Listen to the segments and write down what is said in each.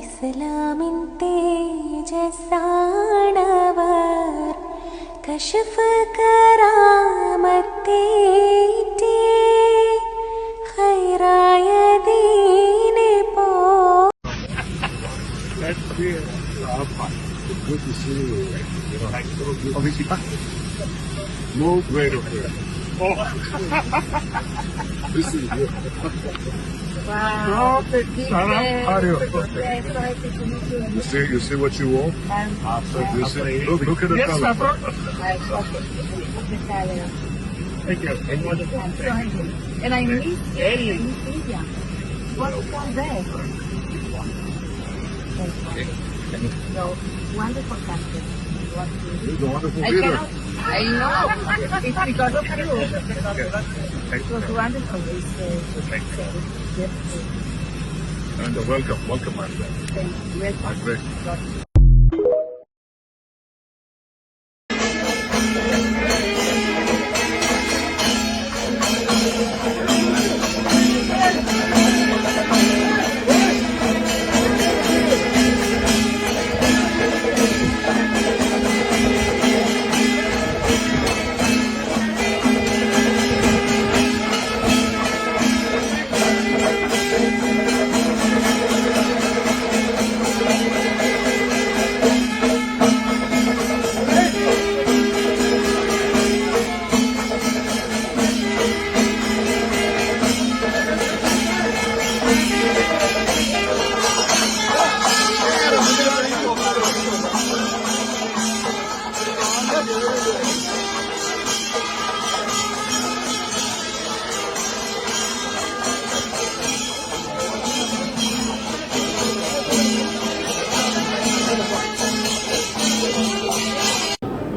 ഇസ്ലാമിൻ തേജസ്സാണവർ കശഫ് കറാമത്തേറ്റി ഖൈറായ ദീനെ പോ. Good to see you. No greater friend. This is good. Wow. How do you see what you want? You see, look at the color. Thank you. And I miss India. What's from there? No, wonderful country. He's a wonderful I leader. cannot. I know. It's because of you. It was wonderful. It's beautiful. And welcome, my friend. Thank you. Welcome. Great.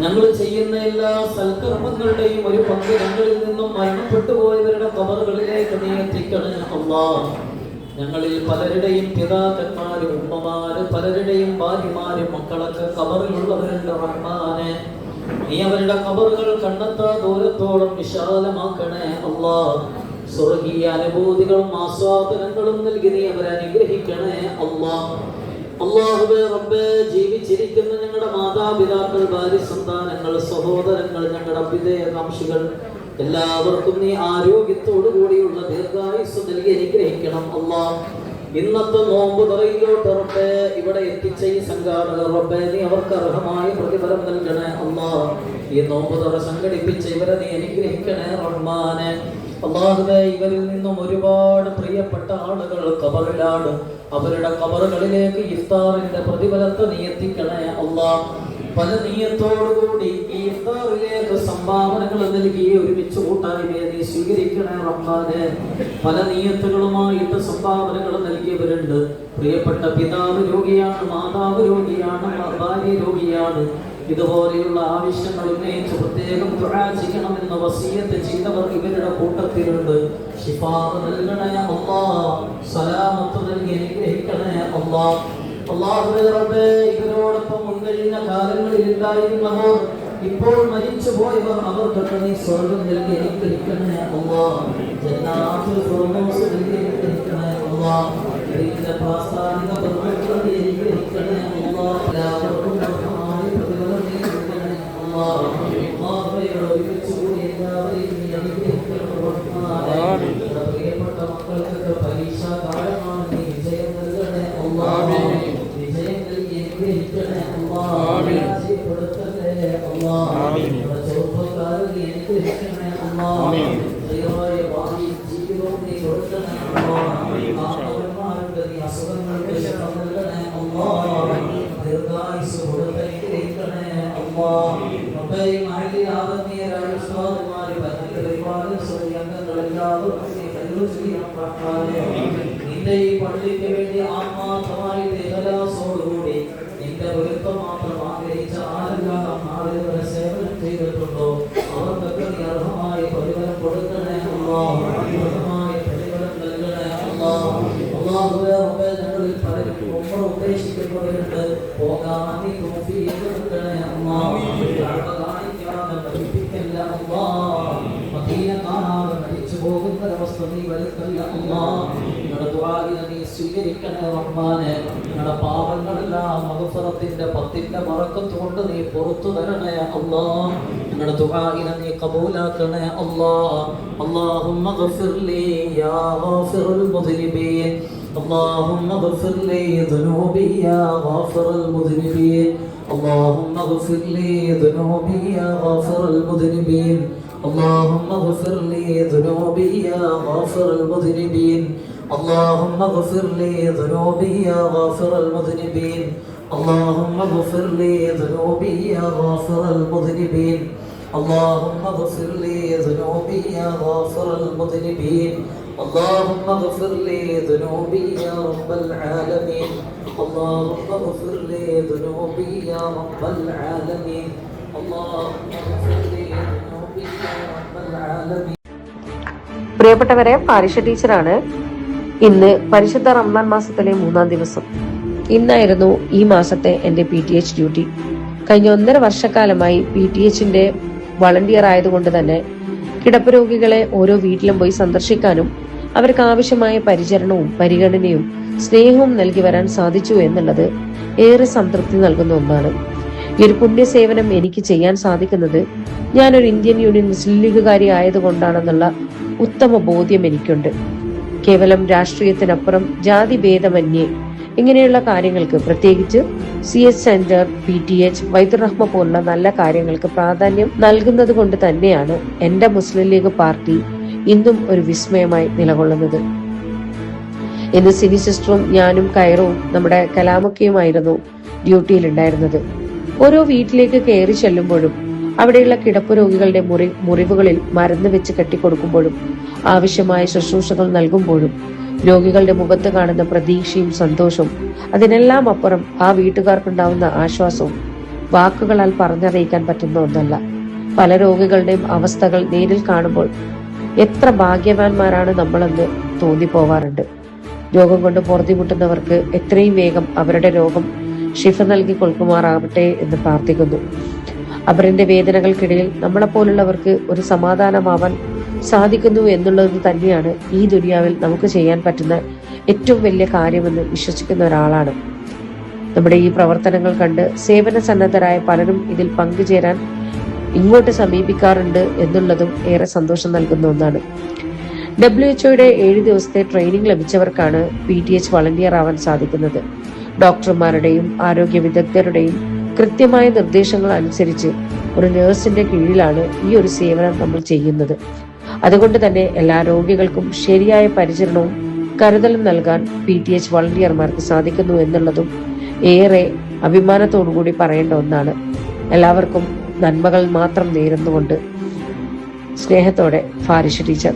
ഞങ്ങൾ ചെയ്യുന്ന എല്ലാ സൽക്കർമ്മങ്ങളുടെയും ഒരു പങ്ക് ഞങ്ങളിൽ നിന്നും മരണപ്പെട്ടു പോയവരുടെ ഖബറുകളിലേക്ക് നീ എത്തിക്കണേ അല്ലാഹ്. ഞങ്ങളിൽ പലരുടെയും പിതാക്കന്മാരും ഉമ്മമാര്, പലരുടെയും ഭാര്യമാരും മക്കളൊക്കെ ഖബറിലുള്ളവരുടെ റഹ്മാനെ, നീ അവരുടെ ഖബറുകൾ കണ്ടെത്താ ദൂരത്തോളം വിശാലമാക്കണേ അല്ലാഹ്. സ്വർഗീയ അനുഭൂതികളും ആസ്വാദനങ്ങളും നൽകി നീ അവരെ അനുഗ്രഹിക്കണേ അല്ലാഹ്. അല്ലാഹുവേ റബ്ബേ, ജീവിച്ചിരിക്കുന്ന ഞങ്ങളുടെ മാതാപിതാക്കൾ, ഭാര്യ സന്താനങ്ങൾ, സഹോദരങ്ങൾ, ഞങ്ങളുടെ അഭ്യുദയകാംക്ഷികൾ എല്ലാവർക്കും നീ ആരോഗ്യത്തോടു കൂടിയുള്ള ദീർഘായുസ് നൽകി അനുഗ്രഹിക്കണം അല്ലാഹ്. ഇന്നത്തെ നോമ്പ് തുറയിലോട്ട് റബ്ബേ ഇവിടെ എത്തിച്ച ഈ സംഘാടകർ റബ്ബേ, നീ അവർക്ക് അർഹമായ പ്രതിഫലം നൽകണേ അല്ലാഹ്. ഈ നോമ്പ് തുറ സംഘടിപ്പിച്ച ഇവരെ നീ അനുഗ്രഹിക്കണേ റഹ്മാനെ. അല്ലാഹുവേ, ഇവരിൽ നിന്നും ഒരുപാട് പ്രിയപ്പെട്ട ആളുകൾ ഖബറിലാണ്. അവരുടെ ഖബറുകളിലേക്ക് ഇഫ്താറിന്റെ പ്രതിഫലത്തെ നീ എത്തിക്കണേ അല്ലാഹ്. പല നീയത്തോടുകൂടി ഈ ഇഫ്താറിലേക്ക് സംഭാവനകൾ നൽകി ഒരുമിച്ച് കൂട്ടായ്മയെ നീ സ്വീകരിക്കണേ റഹ്മാനെ. പല നീയത്തുകളുമായിട്ട് സംഭാവനകൾ നൽകിയവരുണ്ട്. പ്രിയപ്പെട്ട പിതാവ് രോഗിയാണ്, മാതാവ് രോഗിയാണ്, ഭാര്യ രോഗിയാണ്. ഇതുപോലെയുള്ള ആവശ്യങ്ങൾ ഉന്നയിച്ച് പ്രത്യേകം ദുആ ചെയ്യണമെന്ന് വസിയത്ത് ചെയ്തവർ ഇവരുടെ കൂട്ടത്തിലുണ്ട്. ശിഫാ നൽകണേ അല്ലാഹ്, സലാമത്ത് നൽകി അനുഗ്രഹിക്കണേ അല്ലാഹ്. അല്ലാഹുവേ റബ്ബേ, ഇവരോടൊപ്പം മുൻകഴിഞ്ഞ കാലങ്ങളിൽ ഉണ്ടായിരുന്നവർ ഇപ്പോൾ മരിച്ചു പോയവർ അവർക്കൊക്കെ നീ സ്വർഗ്ഗം നൽകി അനുഗ്രഹിക്കണേ അല്ലാഹ്. ജന്നാത്തുൽ ഫിർദൗസ് നൽകി അനുഗ്രഹിക്കണേ അല്ലാഹ്. ഇതിന്റെ പ്രാസ്ഥാനിക ബർക്കത്ത് നൽകി അനുഗ്രഹിക്കണേ അല്ലാഹ്. എല്ലാവർക്കും പ്രിയപ്പെട്ട മക്കൾക്കൊക്കെ പരീക്ഷ കാലമാണ്, നീ വിജയം നൽകണേ അല്ലാഹ്. വിജയം നൽകി അനുഗ്രഹിക്കണേ അല്ലാഹ്. പരാജയപ്പെടുത്തല്ലേ അല്ലാഹ്. ചെറുപ്പക്കാരെ നീ അനുഗ്രഹിക്കണേ അല്ലാഹ്. ഭാവി ജീവിതവും നീ കൊടുക്കണേ അല്ലാഹ്. നീ അസുഖങ്ങൾക്ക് ശമനം നൽകണേ അല്ലാഹ്. ദീർഘായുസ്സ് കൊടുത്ത് അനുഗ്രഹിക്കണേ അല്ലാഹ്. നിന്റെ ഈ പള്ളിക്ക് വേണ്ടി ആത്മാർത്ഥമായിട്ട് ഇഖ്ലാസോടുകൂടി നിന്റെ പൊരുത്തം മാത്രം ആഗ്രഹിച്ച ആരെല്ലാം നാളെ വരെ സേവനം ചെയ്തിട്ടുണ്ടോ അവർക്കൊക്കെ നീ അർഹമായ പ്രതിഫലം കൊടുക്കണേ അല്ലാഹ്. അർഹമായ പ്രതിഫലം നൽകണേ അല്ലാഹ്. അല്ലാഹുവേ റബ്ബേ, ഞങ്ങളിൽ പലരും ഉംറ ഉദ്ദേശിക്കുന്നവരുണ്ട്. പോകാൻ നീ തൗഫീഖ് നൽകണേ അല്ലാഹ്. പഠിപ്പിക്കല്ല അല്ലാഹ്. മദീന കാണാതെ മരിച്ചു പോകുന്നൊരവസ്ഥ നീ വരുത്തല്ല അല്ലാഹ്. ഞങ്ങളുടെ ദുആഇനെ നീ സ്വീകരിക്കണേ റഹ്മാനെ. ഞങ്ങളുടെ പാപങ്ങളെല്ലാം മഗ്ഫിറത്തിന്റെ 10ന്റെ ബറക്കത്ത് കൊണ്ട് നീ പുറത്തു തരണേ അല്ലാഹ്. ഞങ്ങളുടെ ദുആഇനെ നീ ഖബൂലാക്കണേ അല്ലാഹ്. അല്ലാഹുമ്മ ഗ്ഫിർ ലീ യാ ഗാഫിറുൽ മുദ്നിബീൻ. اللهم اغفر لي ذنوبي يا غافر المذنبين. اللهم اغفر لي ذنوبي يا غافر المذنبين. اللهم اغفر لي ذنوبي يا غافر المذنبين. اللهم اغفر لي ذنوبي يا غافر المذنبين. اللهم اغفر لي ذنوبي يا غافر المذنبين. اللهم اغفر لي ذنوبي يا غافر المذنبين. اللهم اغفر لي ذنوبي يا رب العالمين. اللهم اغفر لي ذنوبي يا رب العالمين. اللهم اغفر لي ذنوبي يا رب العالمين. പ്രിയപ്പെട്ടവരെ, പാരിഷ ടീച്ചറാണ്. ഇന്ന് പരിശുദ്ധ റമദാൻ മാസത്തിലെ 3-ാം ദിവസം. ഇന്നായിരുന്നു ഈ മാസത്തെ എന്റെ PTH ഡ്യൂട്ടി. കഴിഞ്ഞ 1.5 വർഷക്കാലമായി PTHന്റെ വളണ്ടിയർ ആയതുകൊണ്ട് തന്നെ കിടപ്പ് രോഗികളെ ഓരോ വീട്ടിലും പോയി സന്ദർശിക്കാനും അവർക്ക് ആവശ്യമായ പരിചരണവും പരിഗണനയും സ്നേഹവും നൽകി വരാൻ സാധിച്ചു എന്നുള്ളത് ഏറെ സംതൃപ്തി നൽകുന്ന ഒന്നാണ്. ഈ ഒരു പുണ്യ സേവനം എനിക്ക് ചെയ്യാൻ സാധിക്കുന്നത് ഞാനൊരു ഇന്ത്യൻ യൂണിയൻ മുസ്ലിം ലീഗുകാരി ആയതുകൊണ്ടാണെന്നുള്ള ഉത്തമ ബോധ്യം എനിക്കുണ്ട്. കേവലം രാഷ്ട്രീയത്തിനപ്പുറം ജാതി ഭേദമന്യേ ഇങ്ങനെയുള്ള കാര്യങ്ങൾക്ക്, പ്രത്യേകിച്ച് CS സെന്റർ, PTH, വൈദ്യുറഹ്മ പോലുള്ള നല്ല കാര്യങ്ങൾക്ക് പ്രാധാന്യം നൽകുന്നത് കൊണ്ട് തന്നെയാണ് എന്റെ മുസ്ലിം ലീഗ് പാർട്ടി ഇന്നും ഒരു വിസ്മയമായി നിലകൊള്ളുന്നത്. ഇന്ന് സിനി സിസ്റ്ററും ഞാനും കയറും നമ്മുടെ കലാമൊക്കെയുമായിരുന്നു ഡ്യൂട്ടിയിലുണ്ടായിരുന്നത്. ഓരോ വീട്ടിലേക്ക് കയറി ചെല്ലുമ്പോഴും അവിടെയുള്ള കിടപ്പ് രോഗികളുടെ മുറിവുകളിൽ മരുന്ന് വെച്ച് കെട്ടിക്കൊടുക്കുമ്പോഴും ആവശ്യമായ ശുശ്രൂഷകൾ നൽകുമ്പോഴും രോഗികളുടെ മുഖത്ത് കാണുന്ന പ്രതീക്ഷയും സന്തോഷവും, അതിനെല്ലാം അപ്പുറം ആ വീട്ടുകാർക്കുണ്ടാവുന്ന ആശ്വാസവും വാക്കുകളാൽ പറഞ്ഞറിയിക്കാൻ പറ്റുന്ന ഒന്നല്ല. പല രോഗികളുടെയും അവസ്ഥകൾ നേരിൽ കാണുമ്പോൾ എത്ര ഭാഗ്യവാന്മാരാണ് നമ്മളെന്ന് തോന്നിപ്പോവാറുണ്ട്. രോഗം കൊണ്ട് പൊറുതിമുട്ടുന്നവർക്ക് എത്രയും വേഗം അവരുടെ രോഗം ശിഫ നൽകി കൊടുക്കുമാറാവട്ടെ എന്ന് പ്രാർത്ഥിക്കുന്നു. അവരുടെ വേദനകൾക്കിടയിൽ നമ്മളെപ്പോലുള്ളവർക്ക് ഒരു സമാധാനമാവാൻ സാധിക്കുന്നു എന്നുള്ളത് തന്നെയാണ് ഈ ദുനിയാവിൽ നമുക്ക് ചെയ്യാൻ പറ്റുന്ന ഏറ്റവും വലിയ കാര്യമെന്ന് വിശ്വസിക്കുന്ന ഒരാളാണ്. നമ്മുടെ ഈ പ്രവർത്തനങ്ങൾ കണ്ട് സേവന സന്നദ്ധരായ പലരും ഇതിൽ പങ്കുചേരാൻ ഇങ്ങോട്ട് സമീപിക്കാറുണ്ട് എന്നുള്ളതും ഏറെ സന്തോഷം നൽകുന്ന ഒന്നാണ്. WHO-യുടെ 7 ദിവസത്തെ ട്രെയിനിങ് ലഭിച്ചവർക്കാണ് PTH വളണ്ടിയർ ആവാൻ സാധിക്കുന്നത്. ഡോക്ടർമാരുടെയും ആരോഗ്യ വിദഗ്ധരുടെയും കൃത്യമായ നിർദ്ദേശങ്ങൾ അനുസരിച്ച് ഒരു നഴ്സിന്റെ കീഴിലാണ് ഈ ഒരു സേവനം നമ്മൾ ചെയ്യുന്നത്. അതുകൊണ്ട് തന്നെ എല്ലാ രോഗികൾക്കും ശരിയായ പരിചരണവും കരുതലും നൽകാൻ PTH വളണ്ടിയർമാർക്ക് സാധിക്കുന്നു എന്നുള്ളതും ഏറെ അഭിമാനത്തോടുകൂടി പറയേണ്ട ഒന്നാണ്. എല്ലാവർക്കും നന്മകൾ മാത്രം നേരുന്നുകൊണ്ട് സ്നേഹത്തോടെ ഫാരിഷ ടീച്ചർ.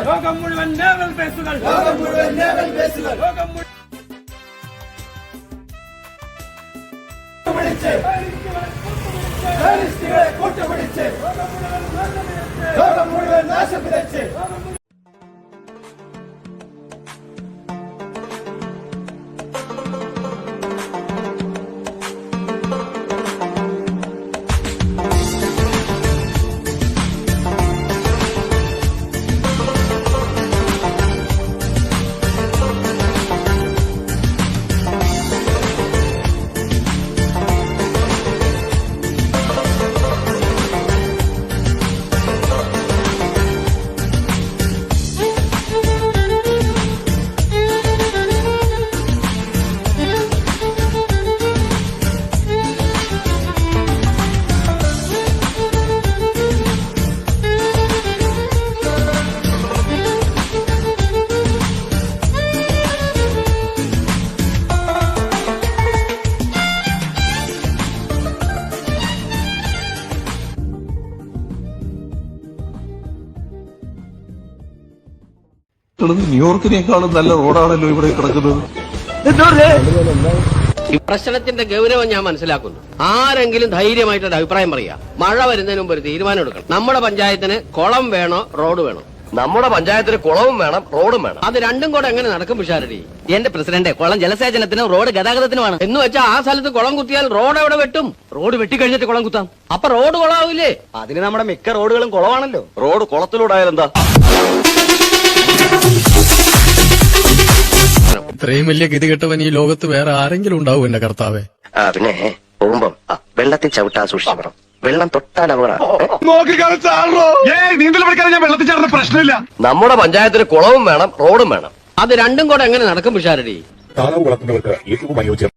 ലോകം മുഴുവൻ നേവൽ ബേസുകൾ കൂട്ടുപിടിച്ച് ലോകം മുഴുവൻ നാശം വിതച്ച് ന്യൂയോർക്കിനേക്കാളും നല്ല റോഡാണല്ലോ ഇവിടെ കിടക്കുന്നത്. ഈ പ്രശ്നത്തിന്റെ ഗൗരവം ഞാൻ മനസ്സിലാക്കുന്നു. ആരെങ്കിലും ധൈര്യമായിട്ടൊരു അഭിപ്രായം പറയാ. മഴ വരുന്നതിന് മുമ്പ് ഒരു തീരുമാനം എടുക്കണം. നമ്മുടെ പഞ്ചായത്തിന് കുളം വേണോ റോഡ് വേണോ? നമ്മുടെ പഞ്ചായത്തിന് കുളവും വേണം റോഡും വേണം. അത് രണ്ടും കൂടെ എങ്ങനെ നടക്കും പിഷാരടി? എന്റെ പ്രസിഡന്റ്, കുളം ജലസേചനത്തിനും റോഡ് ഗതാഗതത്തിനുമാണ് എന്ന് വെച്ചാൽ ആ സ്ഥലത്ത് കുളം കുത്തിയാൽ റോഡ് എവിടെ വെട്ടും? റോഡ് വെട്ടിക്കഴിഞ്ഞിട്ട് കുളം കുത്താം. അപ്പൊ റോഡ് കുളമാവില്ലേ? അതിന് നമ്മുടെ മിക്ക റോഡുകളും കുളമാണല്ലോ. റോഡ് കുളത്തിലൂടായാലെന്താ? ഇത്രയും വലിയ ഗതികെട്ടവൻ ഈ ലോകത്ത് വേറെ ആരെങ്കിലും ഉണ്ടാവും എന്റെ കർത്താവേ. പിന്നെ പോകുമ്പോ വെള്ളത്തിൽ ചവിട്ടാ സൂക്ഷിക്കണം. വെള്ളം തൊട്ടാൽ നീന്തൽ പഠിക്കാൻ ഞാൻ വെള്ളത്തിൽ ചേർന്ന പ്രശ്നമില്ല. നമ്മുടെ പഞ്ചായത്തിന് കുളവും വേണം റോഡും വേണം. അത് രണ്ടും കൂടെ എങ്ങനെ നടക്കും പിഷാരടി? താറാവ് വളർത്തുന്നവർക്ക് ഏറ്റവും അനുയോജ്യം